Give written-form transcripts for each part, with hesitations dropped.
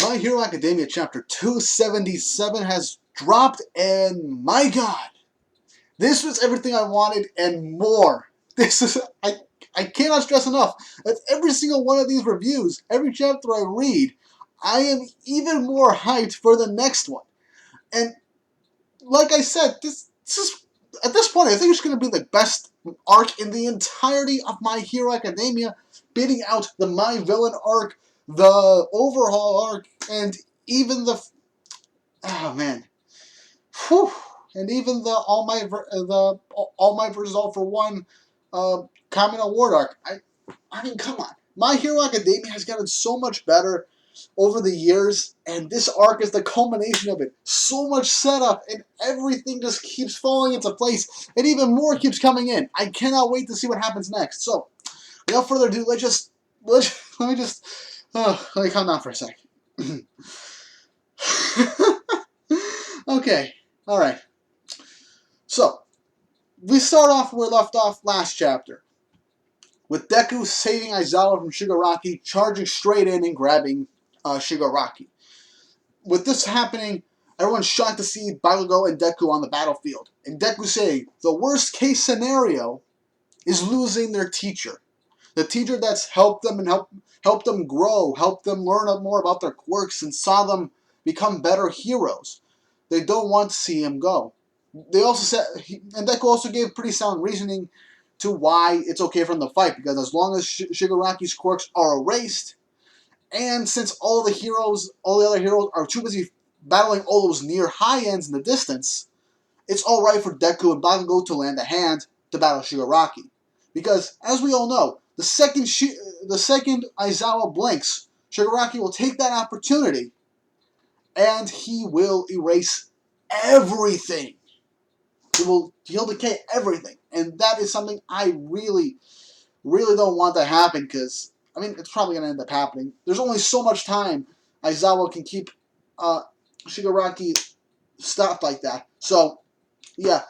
My Hero Academia chapter 277 has dropped, and my god, this was everything I wanted and more. This is, I cannot stress enough that every single one of these reviews, every chapter I read, I am even more hyped for the next one. And like I said, this is, at this point, I think it's going to be the best arc in the entirety of My Hero Academia, beating out the My Villain arc, the Overhaul arc, and even the, oh man, whew, and even the All Might versus All for One, Common Award arc. I mean, come on, My Hero Academia has gotten so much better over the years, and this arc is the culmination of it. So much setup, and everything just keeps falling into place, and even more keeps coming in. I cannot wait to see what happens next. So, without further ado, let me calm down for a sec. Okay, all right. So, we start off where we left off last chapter, with Deku saving Aizawa from Shigaraki, charging straight in and grabbing Shigaraki. With this happening, everyone's shocked to see Bakugo and Deku on the battlefield. And Deku saying, the worst case scenario is losing their teacher. The teacher that's helped them and helped them grow, helped them learn more about their quirks, and saw them become better heroes. They don't want to see him go. They also said, and Deku also gave pretty sound reasoning to why it's okay for them to fight, because as long as Shigaraki's quirks are erased, and since all the other heroes are too busy battling all those near high ends in the distance, it's alright for Deku and Bakugo to land a hand to battle Shigaraki. Because, as we all know, the second Aizawa blinks, Shigaraki will take that opportunity, and he will erase everything. He'll decay everything. And that is something I really, really don't want to happen, because, I mean, it's probably going to end up happening. There's only so much time Aizawa can keep Shigaraki stopped like that. So, yeah,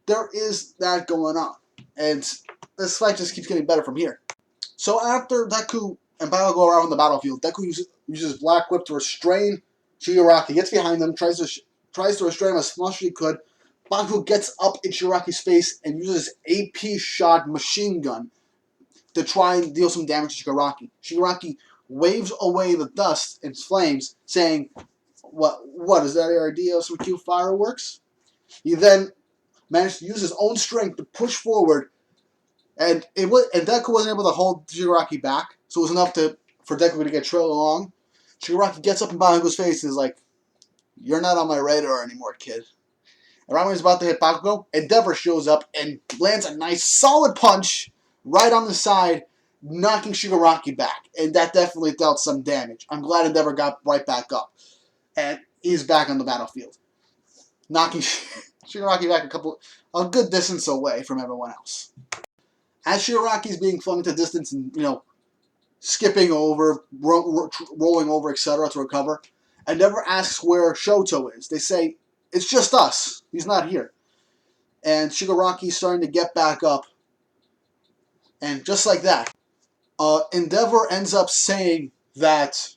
there is that going on. And this fight just keeps getting better from here. So after Deku and Bakugo are out on the battlefield, Deku uses Black Whip to restrain Shigaraki, gets behind them, tries to restrain him as much as he could. Bakugo gets up in Shigaraki's face and uses AP shot machine gun to try and deal some damage to Shigaraki. Shigaraki waves away the dust and flames, saying, What is that your idea of some cute fireworks? He then managed to use his own strength to push forward, and Deku wasn't able to hold Shigaraki back, so it was enough for Deku to get trailed along. Shigaraki gets up in Bakugo's face and is like, "You're not on my radar anymore, kid." And right when he's about to hit Bakugo, Endeavor shows up and lands a nice solid punch right on the side, knocking Shigaraki back. And that definitely dealt some damage. I'm glad Endeavor got right back up. And he's back on the battlefield, knocking Shigaraki back a good distance away from everyone else. As Shigaraki's being flung into distance and, skipping over, rolling over, etc. to recover, Endeavor asks where Shoto is. They say, it's just us. He's not here. And Shigaraki's starting to get back up. And just like that, Endeavor ends up saying that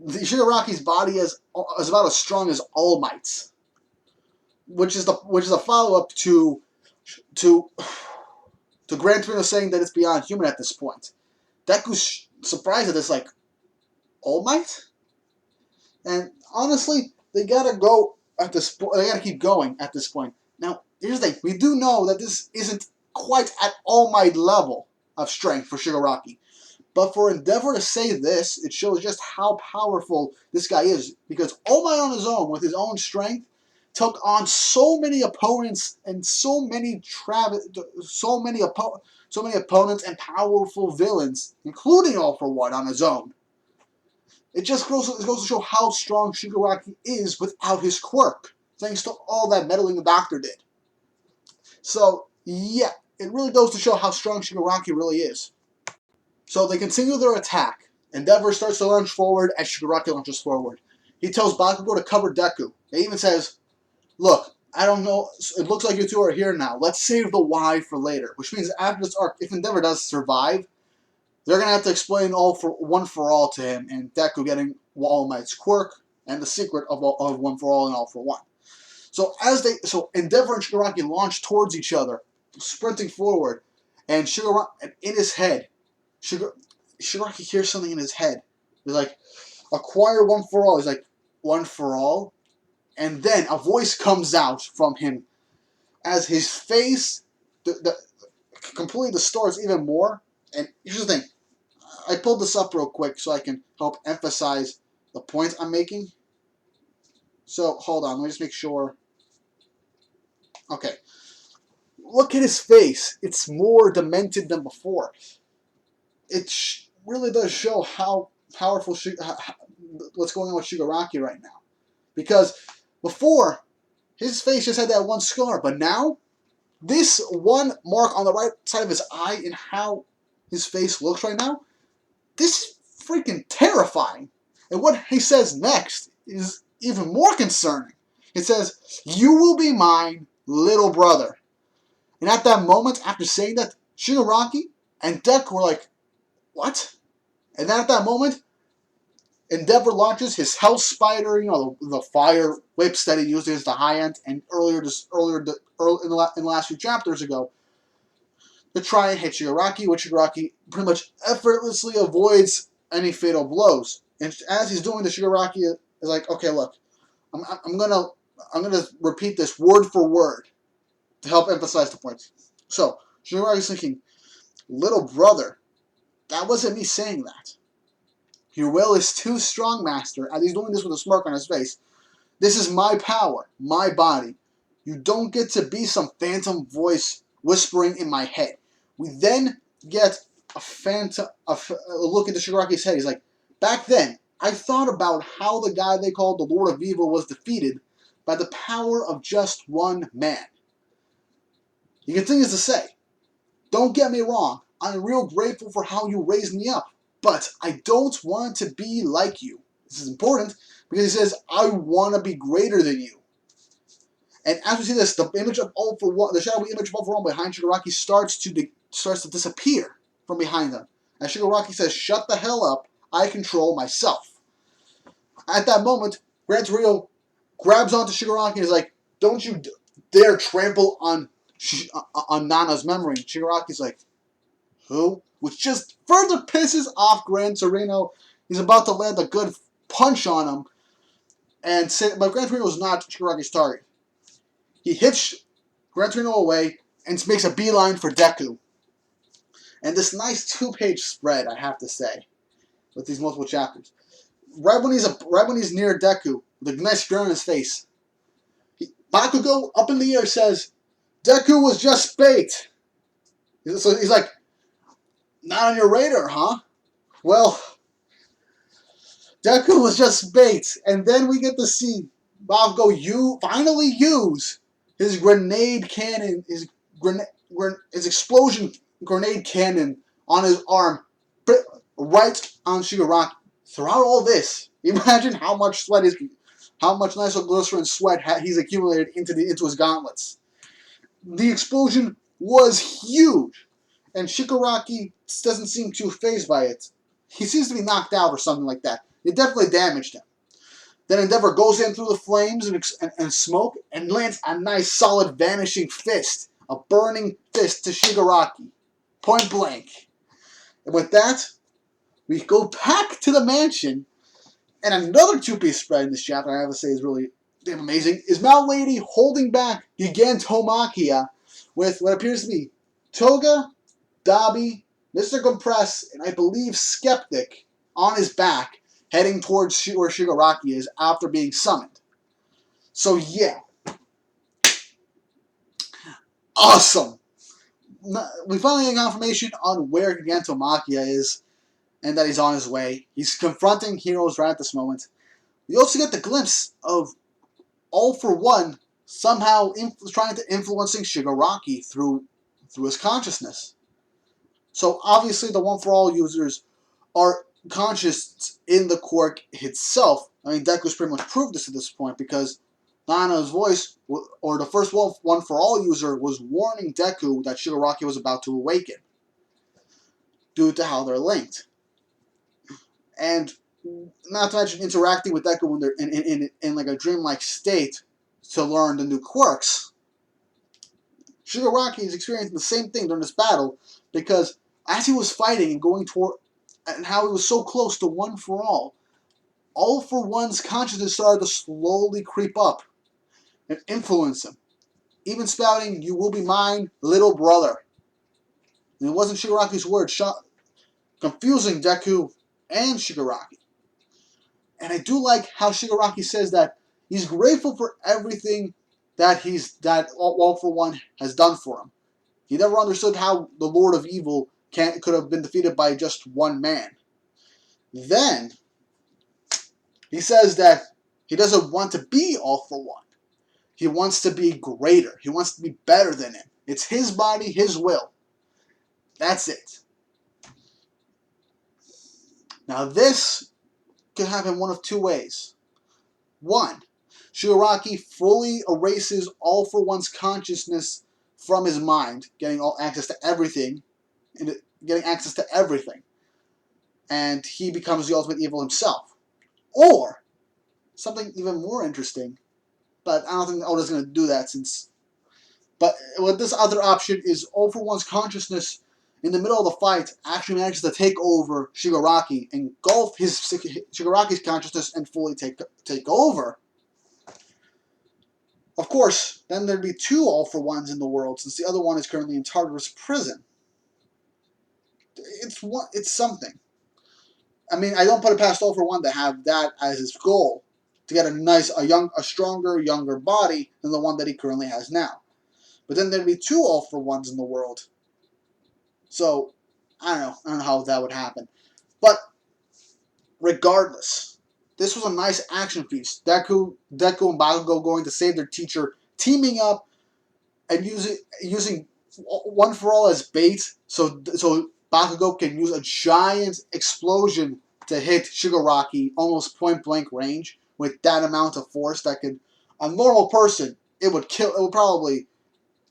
Shigaraki's body is about as strong as All Might's, which is a follow-up to Gran Torino saying that it's beyond human at this point. Deku's surprised at this, like, All Might? And honestly, they gotta go at this point. They gotta keep going at this point. Now, here's the thing: we do know that this isn't quite at All Might level of strength for Shigaraki. But for Endeavor to say this, it shows just how powerful this guy is. Because All Might on his own, with his own strength, took on so many opponents and so many opponents and powerful villains, including All for One on his own. It just goes to show how strong Shigaraki is without his quirk, thanks to all that meddling the Doctor did. So, yeah, it really goes to show how strong Shigaraki really is. So they continue their attack. Endeavor starts to launch forward as Shigaraki launches forward. He tells Bakugo to cover Deku. He even says, "Look, I don't know, it looks like you two are here now. Let's save the why for later." Which means after this arc, if Endeavor does survive, they're going to have to explain all for all to him, and Deku getting All Might's quirk and the secret of One for All and All for One. So Endeavor and Shigaraki launch towards each other, sprinting forward, and in his head, Shigaraki hears something in his head. He's like, acquire One for All. He's like, One for All? And then a voice comes out from him as his face completely distorts even more. And here's the thing. I pulled this up real quick so I can help emphasize the point I'm making. So, hold on. Let me just make sure. Okay. Look at his face. It's more demented than before. It really does show how powerful what's going on with Shigaraki right now. Because before, his face just had that one scar, but now, this one mark on the right side of his eye and how his face looks right now, this is freaking terrifying. And what he says next is even more concerning. It says, "You will be mine, little brother." And at that moment, after saying that, Shigaraki and Deku were like, what? And then at that moment, Endeavor launches his Hell Spider, the fire whips that he used against the High End, and earlier in the last few chapters ago, to try and hit Shigaraki, which Shigaraki pretty much effortlessly avoids any fatal blows. And as he's doing this, Shigaraki is like, okay, look, I'm gonna repeat this word for word to help emphasize the point. So Shigaraki's thinking, little brother, that wasn't me saying that. Your will is too strong, master. And he's doing this with a smirk on his face. This is my power, my body. You don't get to be some phantom voice whispering in my head. We then get a look into Shigaraki's head. He's like, back then, I thought about how the guy they called the Lord of Evil was defeated by the power of just one man. He continues to say, don't get me wrong, I'm real grateful for how you raised me up, but I don't want to be like you. This is important because he says, I want to be greater than you. And as we see this, the image of All for One, the shadowy image of All for One behind Shigaraki starts to disappear from behind them. As Shigaraki says, shut the hell up, I control myself. At that moment, Gran Torino grabs onto Shigaraki and is like, don't you dare trample on Nana's memory. And Shigaraki's like, who? Which just further pisses off Gran Torino. He's about to land a good punch on him. But Gran Torino is not Shigaraki's target. He hits Gran Torino away and makes a beeline for Deku. And this nice 2-page spread, I have to say, with these multiple chapters. Right when he's near Deku, with a nice grin on his face, Bakugo up in the air says, Deku was just bait. So he's like, not on your radar, huh? Well, Deku was just bait. And then we get to see Bakugo finally use his grenade cannon, his explosion grenade cannon on his arm, right on Shigaraki. Throughout all this, imagine how much nitroglycerin sweat he's accumulated into his gauntlets. The explosion was huge, and Shigaraki doesn't seem too fazed by it. He seems to be knocked out or something like that. It definitely damaged him. Then Endeavor goes in through the flames and smoke and lands a nice solid vanishing fist, a burning fist to Shigaraki, point blank. And with that, we go back to the mansion, and another 2-piece spread in this chapter, I have to say, is really damn amazing, is Mount Lady holding back Gigantomachia with what appears to be Toga, Dabi, Mr. Compress, and I believe Skeptic on his back, heading towards where Shigaraki is after being summoned. So yeah. Awesome! We finally get confirmation on where Gigantomachia is, and that he's on his way. He's confronting heroes right at this moment. We also get the glimpse of All for One somehow trying to influencing Shigaraki through his consciousness. So obviously the One for All users are conscious in the quirk itself. I mean, Deku's pretty much proved this at this point because Nana's voice, or the first One for All user, was warning Deku that Shigaraki was about to awaken due to how they're linked. And not to mention interacting with Deku when they're in like a dreamlike state to learn the new quirks. Shigaraki is experiencing the same thing during this battle because as he was fighting and going toward, and how he was so close to One for All for One's consciousness started to slowly creep up and influence him, even spouting, "You will be mine, little brother." And it wasn't Shigaraki's words, confusing Deku and Shigaraki. And I do like how Shigaraki says that he's grateful for everything that All for One has done for him. He never understood how the Lord of Evil could have been defeated by just one man. Then he says that he doesn't want to be All for One. He wants to be greater. He wants to be better than him. It's his body, his will. That's it. Now this could happen one of two ways. One, Shigaraki fully erases All for One's consciousness from his mind, getting access to everything, and he becomes the ultimate evil himself. Or something even more interesting, but I don't think Oda's going to do that But with this other option is All for One's consciousness in the middle of the fight actually manages to take over Shigaraki, engulf Shigaraki's consciousness, and fully take over. Of course, then there'd be two All for Ones in the world, since the other one is currently in Tartarus prison. It's something. I mean, I don't put it past All for One to have that as his goal, to get a stronger, younger body than the one that he currently has now. But then there'd be two All for Ones in the world. So, I don't know how that would happen. But, regardless, this was a nice action piece. Deku and Bakugo going to save their teacher, teaming up and using One for All as bait, so Bakugo can use a giant explosion to hit Shigaraki almost point blank range with that amount of force that could, a normal person, it would probably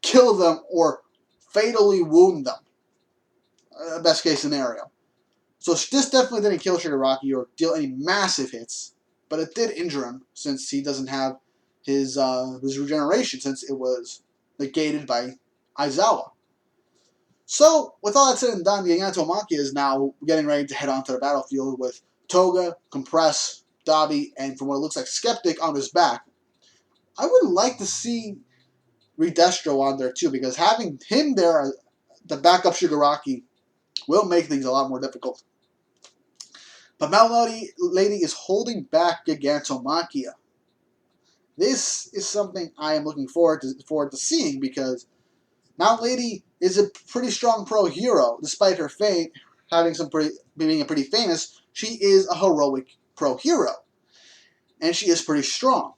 kill them or fatally wound them. Best case scenario. So this definitely didn't kill Shigaraki or deal any massive hits, but it did injure him since he doesn't have his regeneration, since it was negated by Aizawa. So, with all that said and done, the Gigantomachia is now getting ready to head onto the battlefield with Toga, Compress, Dabi, and from what it looks like, Skeptic on his back. I would like to see Redestro on there too, because having him there to back up Shigaraki will make things a lot more difficult. But Melody Lady is holding back Gigantomachia. This is something I am looking forward to seeing, because Mount Lady is a pretty strong pro hero, despite her being pretty famous. She is a heroic pro hero, and she is pretty strong.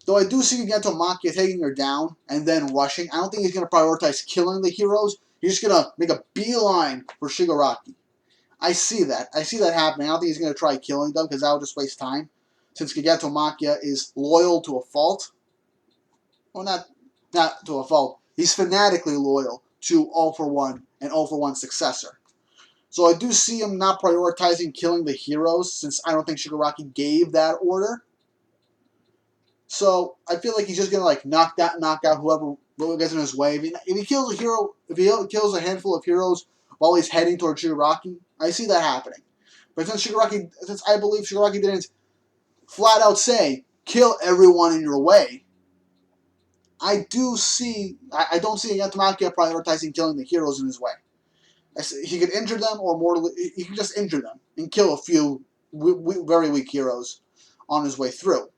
Though I do see Gigantomachia taking her down and then rushing. I don't think he's going to prioritize killing the heroes. He's just going to make a beeline for Shigaraki. I see that happening. I don't think he's going to try killing them, because that would just waste time, since Gigantomachia is loyal to a fault. Well, not to a fault. He's fanatically loyal to All for One and All for One's successor. So I do see him not prioritizing killing the heroes, since I don't think Shigaraki gave that order. So I feel like he's just gonna knock out whoever gets in his way. If he kills a handful of heroes while he's heading towards Shigaraki, I see that happening. But since I believe Shigaraki didn't flat out say kill everyone in your way, I don't see Gigantomachia prioritizing killing the heroes in his way. He could injure them, or he could just injure them and kill a few very weak heroes on his way through.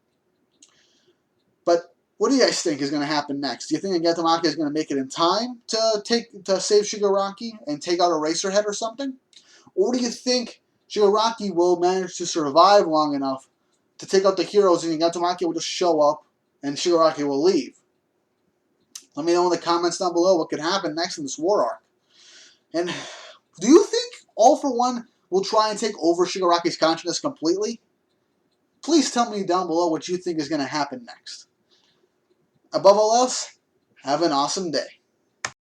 But what do you guys think is going to happen next? Do you think Gigantomachia is going to make it in time to save Shigaraki and take out Eraserhead or something? Or do you think Shigaraki will manage to survive long enough to take out the heroes, and Gigantomachia will just show up and Shigaraki will leave? Let me know in the comments down below what could happen next in this war arc. And do you think All for One will try and take over Shigaraki's consciousness completely? Please tell me down below what you think is going to happen next. Above all else, have an awesome day.